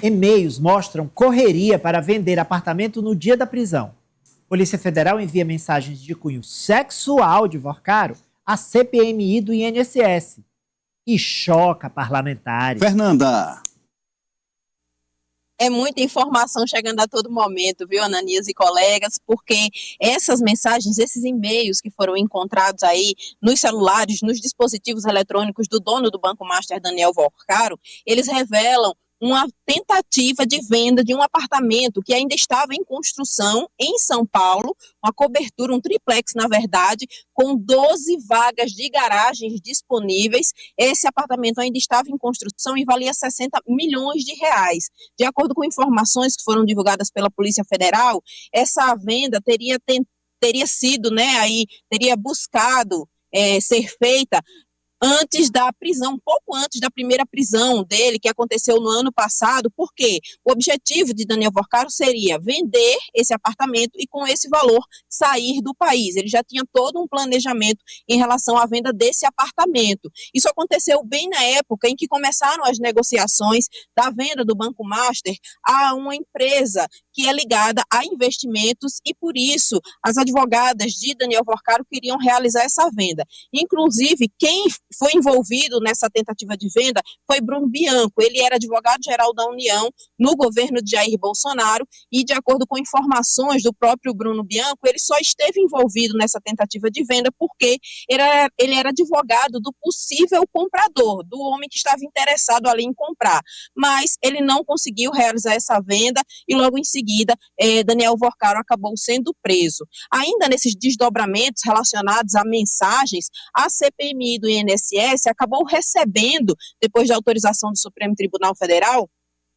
E-mails mostram correria para vender apartamento no dia da prisão. Polícia Federal envia mensagens de cunho sexual de Vorcaro à CPMI do INSS e choca parlamentares. Fernanda. É muita informação chegando a todo momento, viu, Ananias e colegas, porque essas mensagens, esses e-mails que foram encontrados aí nos celulares, nos dispositivos eletrônicos do dono do Banco Master, Daniel Vorcaro, eles revelam uma tentativa de venda de um apartamento que ainda estava em construção em São Paulo, uma cobertura, um triplex, na verdade, com 12 vagas de garagens disponíveis. Esse apartamento ainda estava em construção e valia 60 milhões de reais. De acordo com informações que foram divulgadas pela Polícia Federal, essa venda teria sido, teria buscado ser feita antes da prisão, pouco antes da primeira prisão dele, que aconteceu no ano passado, porque o objetivo de Daniel Vorcaro seria vender esse apartamento e, com esse valor, sair do país. Ele já tinha todo um planejamento em relação à venda desse apartamento. Isso aconteceu bem na época em que começaram as negociações da venda do Banco Master a uma empresa que é ligada a investimentos e, por isso, as advogadas de Daniel Vorcaro queriam realizar essa venda. Inclusive, quem foi envolvido nessa tentativa de venda foi Bruno Bianco. Ele era advogado-geral da União no governo de Jair Bolsonaro e, de acordo com informações do próprio Bruno Bianco, ele só esteve envolvido nessa tentativa de venda porque ele era advogado do possível comprador, do homem que estava interessado ali em comprar. Mas ele não conseguiu realizar essa venda e, logo em seguida, Daniel Vorcaro acabou sendo preso. Ainda nesses desdobramentos relacionados a mensagens, a CPMI do INSS acabou recebendo, depois da autorização do Supremo Tribunal Federal,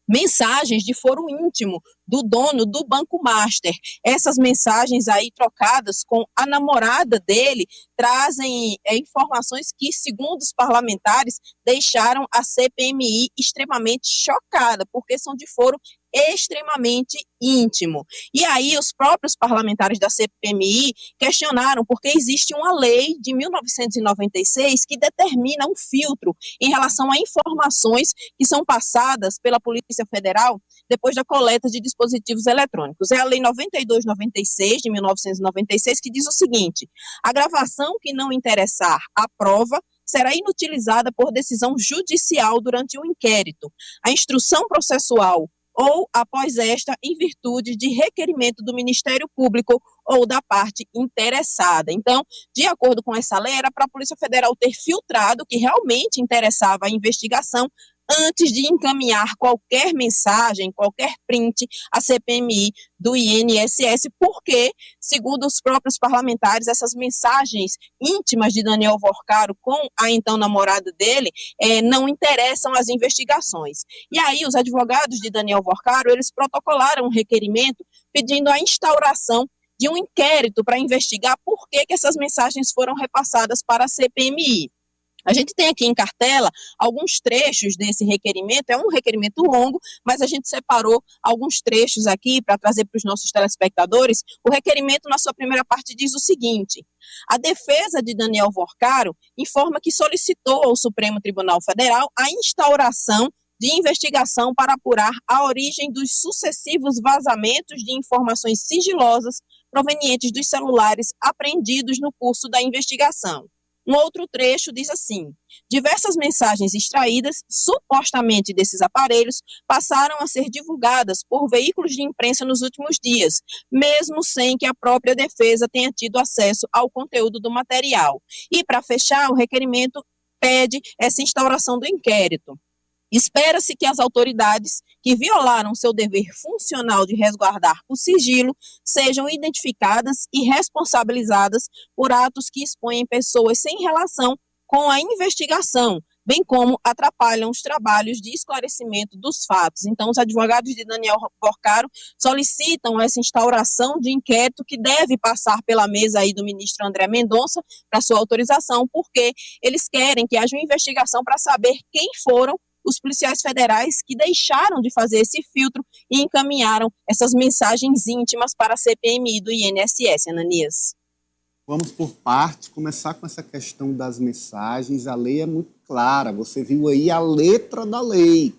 mensagens de foro íntimo do dono do Banco Master. Essas mensagens aí trocadas com a namorada dele trazem informações que, segundo os parlamentares, deixaram a CPMI extremamente chocada, porque são de foro extremamente íntimo. E aí os próprios parlamentares da CPMI questionaram porque existe uma lei de 1996 que determina um filtro em relação a informações que são passadas pela Polícia Federal depois da coleta de dispositivos eletrônicos. É a Lei 9296 de 1996 que diz o seguinte: a gravação que não interessar à prova será inutilizada por decisão judicial durante o inquérito. A instrução processual ou após esta, em virtude de requerimento do Ministério Público ou da parte interessada. Então, de acordo com essa lei, era para a Polícia Federal ter filtrado o que realmente interessava a investigação antes de encaminhar qualquer mensagem, qualquer print à CPMI do INSS, porque, segundo os próprios parlamentares, essas mensagens íntimas de Daniel Vorcaro com a então namorada dele não interessam às investigações. E aí os advogados de Daniel Vorcaro, eles protocolaram um requerimento pedindo a instauração de um inquérito para investigar por que essas mensagens foram repassadas para a CPMI. A gente tem aqui em cartela alguns trechos desse requerimento, é um requerimento longo, mas a gente separou alguns trechos aqui para trazer para os nossos telespectadores. O requerimento, na sua primeira parte, diz o seguinte: a defesa de Daniel Vorcaro informa que solicitou ao Supremo Tribunal Federal a instauração de investigação para apurar a origem dos sucessivos vazamentos de informações sigilosas provenientes dos celulares apreendidos no curso da investigação. Um outro trecho diz assim: diversas mensagens extraídas, supostamente desses aparelhos, passaram a ser divulgadas por veículos de imprensa nos últimos dias, mesmo sem que a própria defesa tenha tido acesso ao conteúdo do material. E, para fechar, o requerimento pede essa instauração do inquérito. Espera-se que as autoridades que violaram seu dever funcional de resguardar o sigilo sejam identificadas e responsabilizadas por atos que expõem pessoas sem relação com a investigação, bem como atrapalham os trabalhos de esclarecimento dos fatos. Então, os advogados de Daniel Vorcaro solicitam essa instauração de inquérito que deve passar pela mesa aí do ministro André Mendonça para sua autorização, porque eles querem que haja uma investigação para saber quem foram os policiais federais que deixaram de fazer esse filtro e encaminharam essas mensagens íntimas para a CPMI do INSS, Ananias. Vamos por partes, começar com essa questão das mensagens. A lei é muito clara, você viu aí a letra da lei.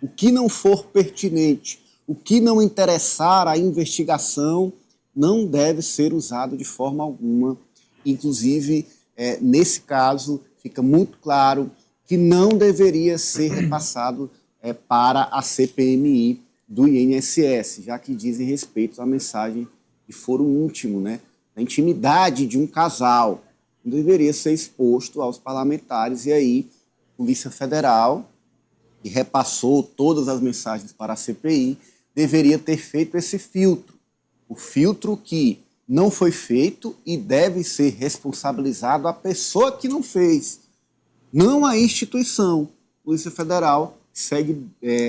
O que não for pertinente, o que não interessar à investigação, não deve ser usado de forma alguma. Inclusive, nesse caso, fica muito claro que não deveria ser repassado para a CPMI do INSS, já que dizem respeito à mensagem de foro íntimo, né, da intimidade de um casal. Não deveria ser exposto aos parlamentares. E aí, a Polícia Federal, que repassou todas as mensagens para a CPI, deveria ter feito esse filtro. O filtro que não foi feito e deve ser responsabilizado a pessoa que não fez, não a instituição. A Polícia Federal segue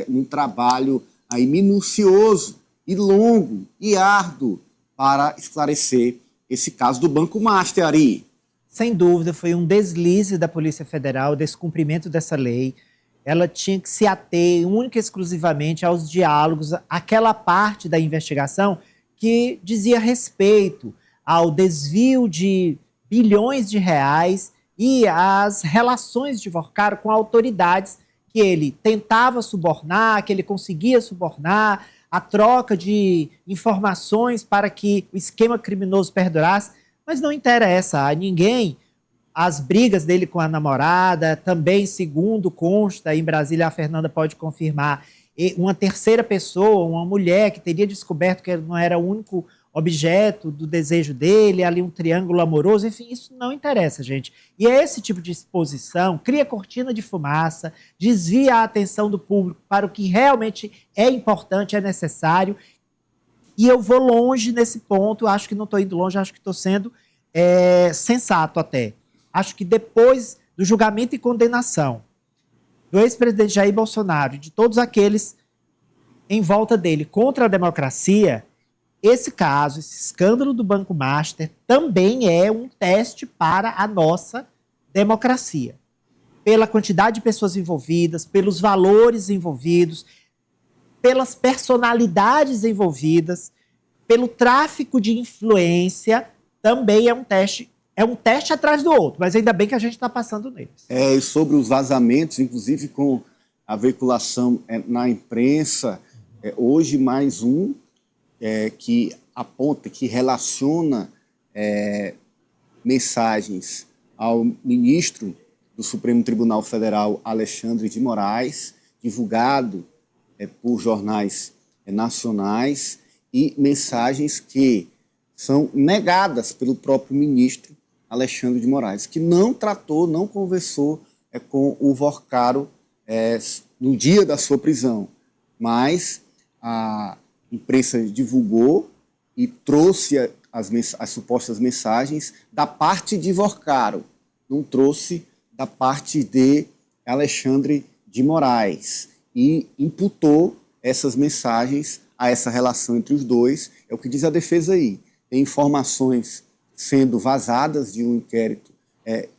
um trabalho aí minucioso e longo e árduo para esclarecer esse caso do Banco Master, Ari. Sem dúvida, foi um deslize da Polícia Federal, descumprimento dessa lei. Ela tinha que se ater única e exclusivamente aos diálogos, aquela parte da investigação que dizia respeito ao desvio de bilhões de reais e às relações de Vorcaro com autoridades que ele tentava subornar, que ele conseguia subornar, a troca de informações para que o esquema criminoso perdurasse, mas não interessa a ninguém as brigas dele com a namorada, também, segundo consta em Brasília, a Fernanda pode confirmar, uma terceira pessoa, uma mulher que teria descoberto que ele não era o único objeto do desejo dele, ali um triângulo amoroso, enfim, isso não interessa, gente. E esse tipo de exposição cria cortina de fumaça, desvia a atenção do público para o que realmente é importante, é necessário, e eu vou longe nesse ponto, acho que não estou indo longe, acho que estou sendo sensato até. Acho que depois do julgamento e condenação do ex-presidente Jair Bolsonaro e de todos aqueles em volta dele contra a democracia, esse caso, esse escândalo do Banco Master também é um teste para a nossa democracia. Pela quantidade de pessoas envolvidas, pelos valores envolvidos, pelas personalidades envolvidas, pelo tráfico de influência, também é um teste atrás do outro, mas ainda bem que a gente está passando neles. E sobre os vazamentos, inclusive com a veiculação na imprensa, hoje mais um que aponta, que relaciona mensagens ao ministro do Supremo Tribunal Federal, Alexandre de Moraes, divulgado por jornais nacionais, e mensagens que são negadas pelo próprio ministro Alexandre de Moraes, que não tratou, não conversou com o Vorcaro no dia da sua prisão, mas a imprensa divulgou e trouxe as supostas mensagens da parte de Vorcaro, não trouxe da parte de Alexandre de Moraes, e imputou essas mensagens a essa relação entre os dois. É o que diz a defesa aí. Tem informações sendo vazadas de um inquérito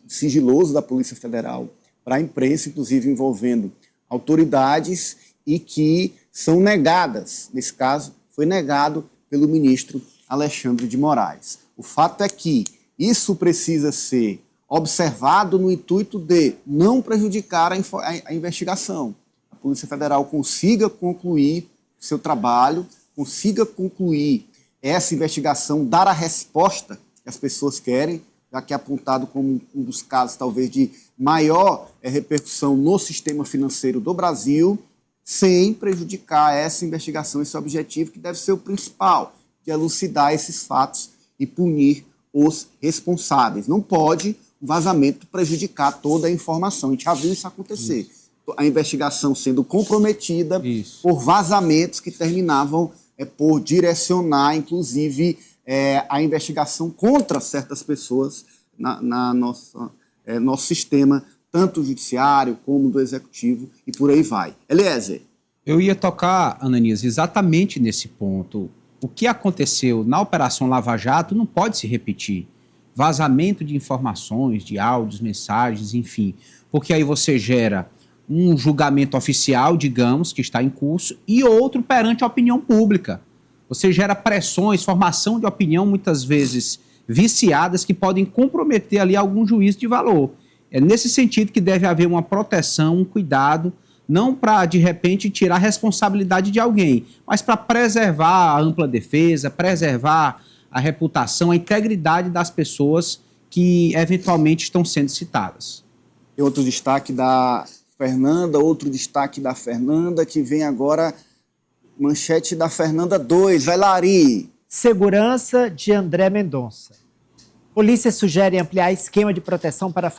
sigiloso da Polícia Federal para a imprensa, inclusive envolvendo autoridades, e que são negadas. Nesse caso, foi negado pelo ministro Alexandre de Moraes. O fato é que isso precisa ser observado no intuito de não prejudicar a investigação. A Polícia Federal consiga concluir seu trabalho, consiga concluir essa investigação, dar a resposta que as pessoas querem, já que é apontado como um dos casos talvez de maior repercussão no sistema financeiro do Brasil, sem prejudicar essa investigação, esse objetivo que deve ser o principal, de elucidar esses fatos e punir os responsáveis. Não pode o vazamento prejudicar toda a informação. A gente já viu isso acontecer. Isso. A investigação sendo comprometida por vazamentos que terminavam por direcionar, inclusive, a investigação contra certas pessoas na nosso sistema, tanto judiciário como do executivo, e por aí vai. Eliezer. Eu ia tocar, Ananias, exatamente nesse ponto. O que aconteceu na Operação Lava Jato não pode se repetir. Vazamento de informações, de áudios, mensagens, enfim. Porque aí você gera um julgamento oficial, digamos, que está em curso, e outro perante a opinião pública. Você gera pressões, formação de opinião, muitas vezes viciadas, que podem comprometer ali algum juízo de valor. É nesse sentido que deve haver uma proteção, um cuidado não para, de repente, tirar a responsabilidade de alguém, mas para preservar a ampla defesa, preservar a reputação, a integridade das pessoas que eventualmente estão sendo citadas. Tem outro destaque da Fernanda, que vem agora, manchete da Fernanda 2. Vai lá, Ari. Segurança de André Mendonça. Polícia sugere ampliar esquema de proteção para